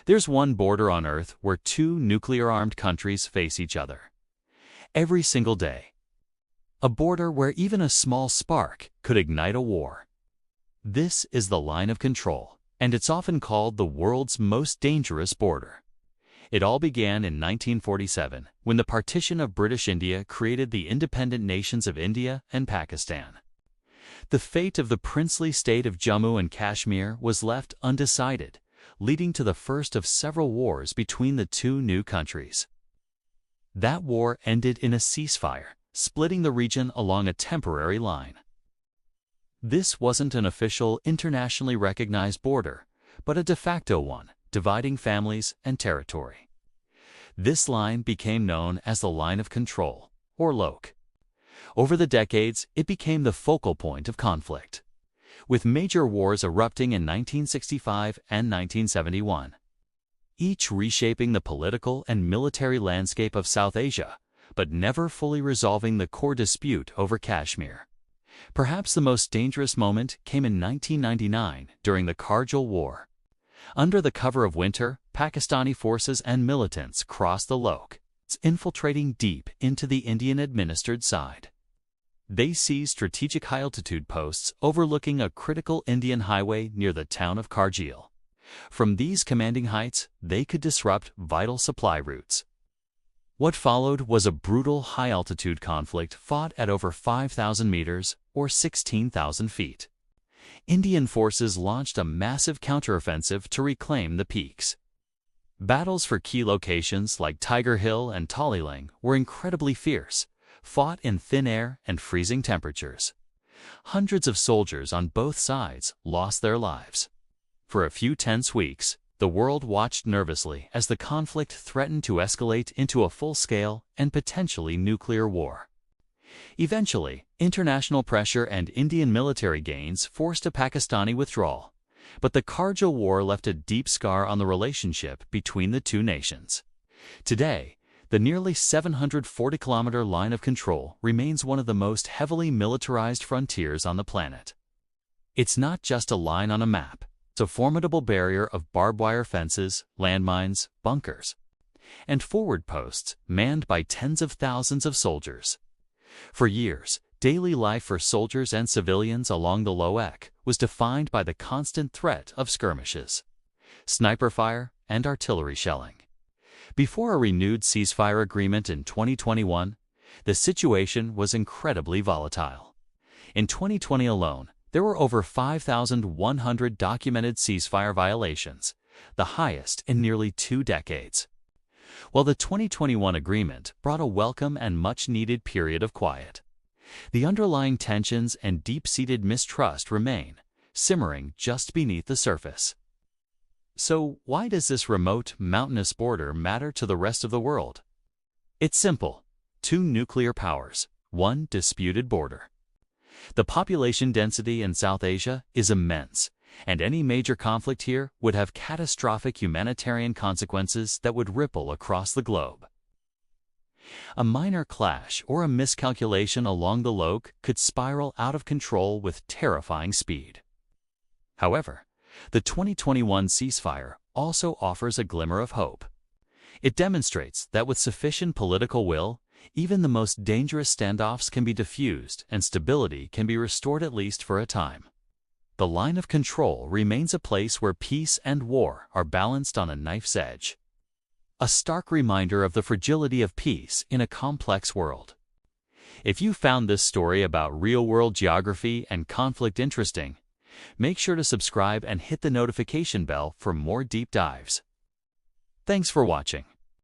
There's one border on Earth where two nuclear-armed countries face each other every single day. A border where even a small spark could ignite a war. This is the line of control, and it's often called the world's most dangerous border. It all began in 1947, when the partition of British India created the independent nations of India and Pakistan. The fate of the princely state of Jammu and Kashmir was left undecided, leading to the first of several wars between the two new countries. That war ended in a ceasefire, splitting the region along a temporary line. This wasn't an official, internationally recognized border, but a de facto one, dividing families and territory. This line became known as the Line of Control, or LOC. Over the decades, it became the focal point of conflict, with major wars erupting in 1965 and 1971, each reshaping the political and military landscape of South Asia, but never fully resolving the core dispute over Kashmir. Perhaps the most dangerous moment came in 1999 during the Kargil War. Under the cover of winter, Pakistani forces and militants crossed the LOC, infiltrating deep into the Indian-administered side. They seized strategic high-altitude posts overlooking a critical Indian highway near the town of Kargil. From these commanding heights, they could disrupt vital supply routes. What followed was a brutal high-altitude conflict fought at over 5,000 meters, or 16,000 feet. Indian forces launched a massive counteroffensive to reclaim the peaks. Battles for key locations like Tiger Hill and Talilang were incredibly fierce, fought in thin air and freezing temperatures. Hundreds of soldiers on both sides lost their lives. For a few tense weeks, the world watched nervously as the conflict threatened to escalate into a full-scale and potentially nuclear war. Eventually, international pressure and Indian military gains forced a Pakistani withdrawal, but the Kargil War left a deep scar on the relationship between the two nations. Today, the nearly 740-kilometer line of control remains one of the most heavily militarized frontiers on the planet. It's not just a line on a map. It's a formidable barrier of barbed wire fences, landmines, bunkers, and forward posts manned by tens of thousands of soldiers. For years, daily life for soldiers and civilians along the LOC was defined by the constant threat of skirmishes, sniper fire, and artillery shelling. Before a renewed ceasefire agreement in 2021, the situation was incredibly volatile. In 2020 alone, there were over 5,100 documented ceasefire violations, the highest in nearly 2 decades. While the 2021 agreement brought a welcome and much-needed period of quiet, the underlying tensions and deep-seated mistrust remain, simmering just beneath the surface. So why does this remote, mountainous border matter to the rest of the world? It's simple. 2 nuclear powers, 1 disputed border. The population density in South Asia is immense, and any major conflict here would have catastrophic humanitarian consequences that would ripple across the globe. A minor clash or a miscalculation along the LOC could spiral out of control with terrifying speed. However, the 2021 ceasefire also offers a glimmer of hope. It demonstrates that with sufficient political will, even the most dangerous standoffs can be diffused and stability can be restored at least for a time. The line of control remains a place where peace and war are balanced on a knife's edge. A stark reminder of the fragility of peace in a complex world. If you found this story about real-world geography and conflict interesting, make sure to subscribe and hit the notification bell for more deep dives. Thanks for watching.